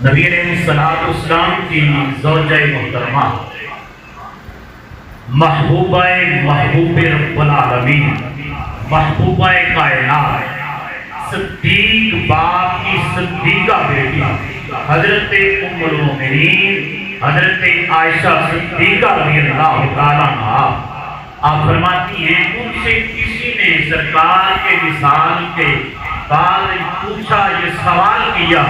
نبی علیہ السلام کی زوجہ محترمہ محبوبہ محبوب رب العالمین محبوبہ کائنات صدیق باپ کی صدیقہ بیٹی حضرت ام المؤمنین حضرت عائشہ صدیقہ رضی اللہ تعالیٰ عنہا آپ فرماتی ہیں ان سے کسی نے سرکار کے وصال کے بعد پوچھا، یہ سوال کیا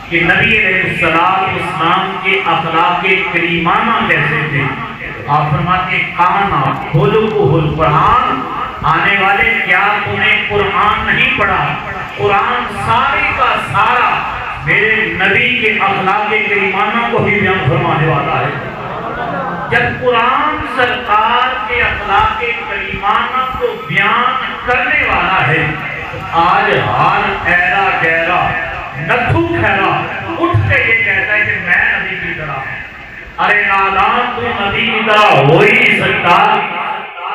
کہ نبی علیہ السلام کے اخلاق کریمانہ کیسے تھے؟ آپ فرماتے ہیں کانا خلقہ القرآن، آنے والے کیا تم نے قرآن نہیں پڑھا؟ قرآن سارے کا سارا میرے نبی کے اخلاق کریمانہ کو ہی بیان فرمانے والا ہے۔ جب قرآن سرکار کے اخلاق کریمانہ کو بیان کرنے والا ہے، آج ہر ایرا گہرا نتھو کھیرا اٹھ کے یہ کہتا ہے کہ میں نبی کی طرح ہوں۔ ارے نادان، تو نبی کی طرح ہو ہی نہیں سکتا،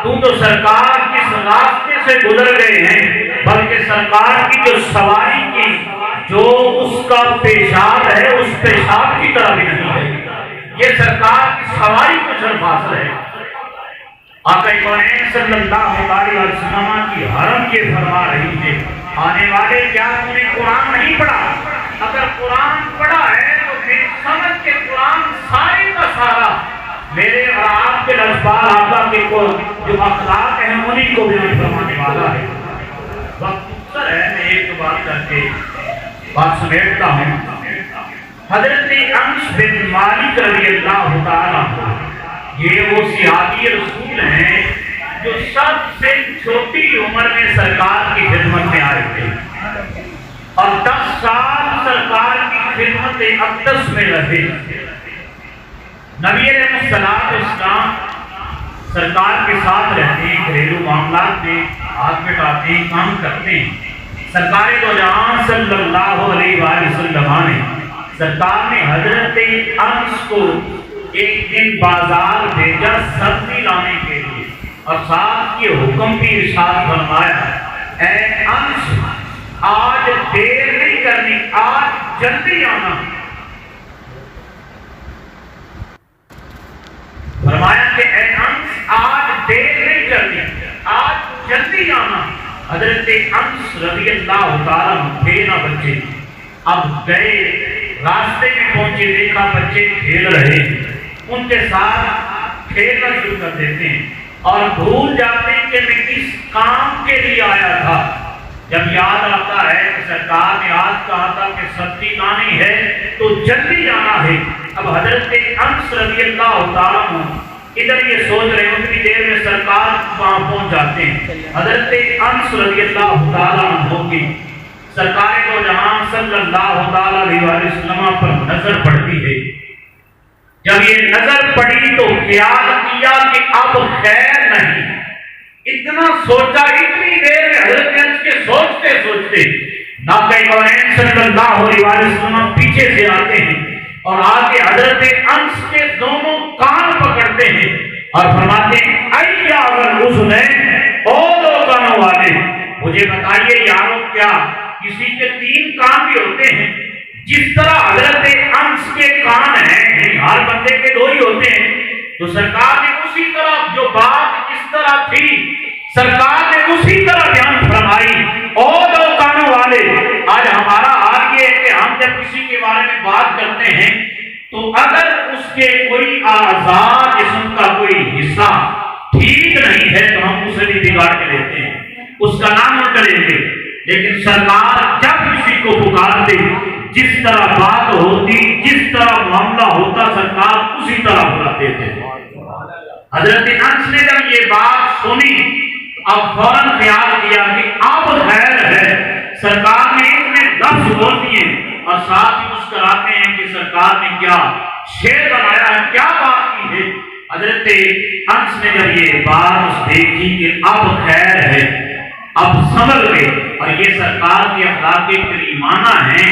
تو سرکار کس راستے سے گزر گئے ہیں، بلکہ سرکار کی جو سواری کی جو اس کا پیشاب ہے اس پیشاب کی طرح بھی نہیں ہے، یہ سرکار کی سواری کچھ الفاظ ہے۔ آقا کونین صلی اللہ علیہ وسلم کی حرم کے فرما رہی ہے، آنے والے کیا تم نے قرآن نہیں پڑھا؟ اگر قرآن پڑھا ہے تو پھر سمجھ کے قرآن سارے کا سارا میرے اور آپ کے الفاظ آقا کے جو اخلاق ہیں انہیں کو بیان فرمانے والا ہے۔ وقت مختصر ہے، میں ایک بات کر کے بات سمیٹتا ہوں۔ حضرت انس بن مالک رضی اللہ تعالیٰ عنہ، یہ وہ صحابی رسول ہیں جو سب سے چھوٹی عمر میں سرکار کی خدمت میں آئے تھے اور 10 سال سرکار کی خدمت اقدس میں رہے۔ نبی علیہ السلام سرکار کے ساتھ رہتے ہیں، گھریلو معاملات میں ہاتھ بٹاتے ہیں، کام کرتے ہیں۔ سرکار دو جہاں صلی اللہ علیہ وآلہ وسلم نے سرکار نے حضرت انس کو ایک دن بازار بھیجا سبزی لانے کے لیے اور ساتھ یہ حکم بھی ارشاد فرمایا، اے انس آج دیر نہیں کرنی، آج جلدی آنا۔ فرمایا کہ اے انس آج دیر نہیں کرنی، آج جلدی آنا۔ حضرت انس رضی اللہ تعالیٰ تھے نہ بچے، اب گئے راستے میں پہنچے، دیکھا بچے کھیل رہے، ان کے ساتھ کھیلنا شروع کر دیتے ہیں اور بھول جاتے ہیں کہ میں کس کام کے لیے آیا تھا۔ جب یاد آتا ہے کہ سرکار نے آج کہا تھا کہ سبزی لانی ہے تو جلدی جانا ہے۔ اب حضرت انس رضی اللہ تعالیٰ ادھر یہ سوچ رہے ہیں، اتنی دیر میں سرکار وہاں پہنچ جاتے ہیں۔ حضرت انس رضی اللہ تعالیٰ عنہ کی سرکار دو جہاں صلی اللہ تعالیٰ علیہ وسلم پر نظر پڑتی ہے۔ جب یہ نظر پڑی تو خیال کیا کہ اب خیر نہیں، اتنا سوچا، اتنی دیر میں حضرت انس کے سوچتے سوچتے ناقہ کونین صلی اللہ علیہ وسلم پیچھے سے آتے ہیں اور آگے حضرت انس کے دونوں کان پکڑتے ہیں اور فرماتے ہیں، ایا الحسنین، او دو کانوں والے، مجھے بتائیے یارو کیا کسی کے 3 کان بھی ہوتے ہیں؟ جس طرح حضرت انس کے کان ہیں، ہر بندے کے 2 ہی ہوتے ہیں، تو سرکار نے اسی طرح جو بات جس طرح تھی سرکار نے اسی طرح بیان فرمائی، او دو کانوں والے۔ آج ہمارا حال یہ ہے کہ ہم جب کسی کے بارے میں بات کرتے ہیں تو اگر اس کے کوئی اعضاء جسم کا کوئی حصہ ٹھیک نہیں ہے تو ہم اسے بھی بگاڑ کے لیتے ہیں، اس کا نام نہ کریں گے۔ لیکن سرکار جب کسی کو پکارتے، جس طرح بات ہوتی، جس طرح معاملہ ہوتا، سرکار اسی طرح بلاتے تھے۔ حضرت انس نے جب یہ بات سنی اب فوراً خیال کیا کہ اب خیر ہے، سرکار نے اتنے لفظ بول دیے اور ساتھ ہی مسکراتے ہیں کہ سرکار نے کیا شعر بنایا ہے، کیا بات کی ہے۔ حضرت انس نے جب یہ بات دیکھی کہ اب خیر ہے، اب سنبھل گئے، اور یہ سرکار کے اخلاق کریمانہ ہیں،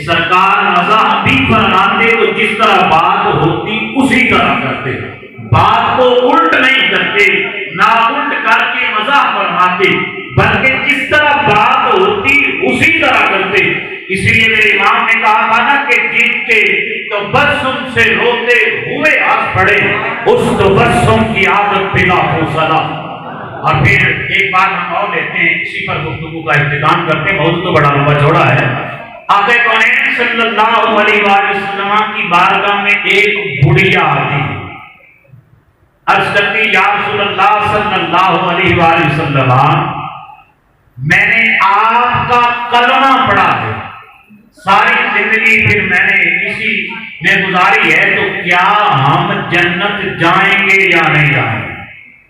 سرکار مزاح بھی فرماتے تو جس طرح بات ہوتی اسی طرح کرتے، بات کو الٹ نہیں کرتے، نہ الٹ کر کے مزاح فرماتے، بلکہ جس طرح بات ہوتی اسی طرح کرتے۔ اسی لیے میرے امام نے کہا تھا نا کہ جن کے تبسم سے روتے ہوئے ہنس پڑے اس تبسم کی عادت پہ لاکھوں سلام۔ اور پھر ایک بات ہم اور لیتے ہیں، اسی پر گفتگو کا اختتام کرتے ہیں، موضوع تو بڑا لمبا چوڑا ہے۔ آقا کونین صلی اللہ علیہ وآلہ وسلم کی بارگاہ میں ایک بڑھیا آتی ہے، عرض کرتی یا رسول اللہ صلی اللہ علیہ وآلہ وسلم، میں نے آپ کا کلمہ پڑھا ہے، ساری زندگی پھر میں نے اسی میں گزاری ہے، تو کیا ہم جنت جائیں گے یا نہیں جائیں گے؟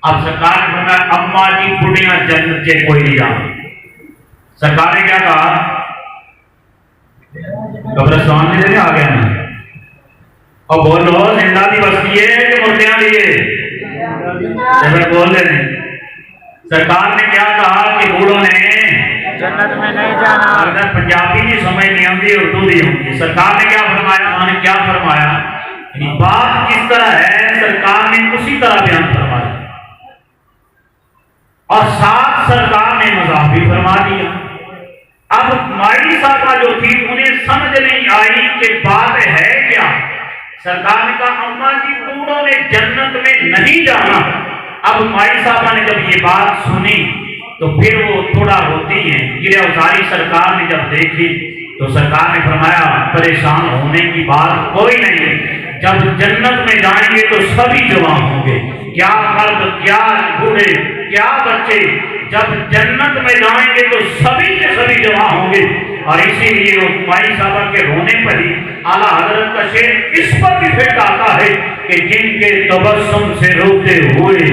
اب سرکار نے فرمایا اماں جی بڑھیاں جنت سے کوئی نہیں جائیں۔ سرکار نے کیا کہا؟ قبرستان میں سے آ گیا میں اور بولو زندہ دی بستی ہے کہ مردیاں لیے؟ جب بول رہے ہیں سرکار نے کیا کہا کہ بوڑھوں نے جنت میں نہیں جانا۔ اگر پنجابی کی سمجھ نہیں آتی اردو دی ہوں گی۔ سرکار نے کیا فرمایا؟ انہوں نے کیا فرمایا؟ یعنی بات کس طرح ہے سرکار نے اسی طرح بیان فرمایا اور ساتھ سرکار نے مذاق بھی فرما دیا۔ اب مائی صاحبہ جو تھی انہیں سمجھ نہیں آئی کہ بات ہے کیا۔ سرکار نے کہا اماں جی بوڑھوں نے جنت میں نہیں جانا۔ اب مائی صاحبہ نے جب یہ بات سنی تو پھر وہ تھوڑا روتی ہیں، گرہ اتاری سرکار نے جب دیکھی تو سرکار نے فرمایا پریشان ہونے کی بات کوئی نہیں ہے، جب جنت میں جائیں گے تو سبھی جوان ہوں گے، کیا مرد کیا بوڑھے کیا بچے، جب جنت میں جائیں گے تو سبھی کے سبھی جمع ہوں گے۔ اور اسی لیے وہ مائی صاحبہ کے رونے پر ہی اعلیٰ حضرت کا شعر اس پر بھی فٹ آتا ہے کہ جن کے تبسم سے روتے ہوئے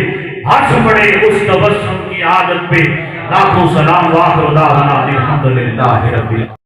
ہنس پڑے اس تبسم کی عادت پہ لاکھوں سلام۔ واخر دعوانا الحمدللہ رب العالمین۔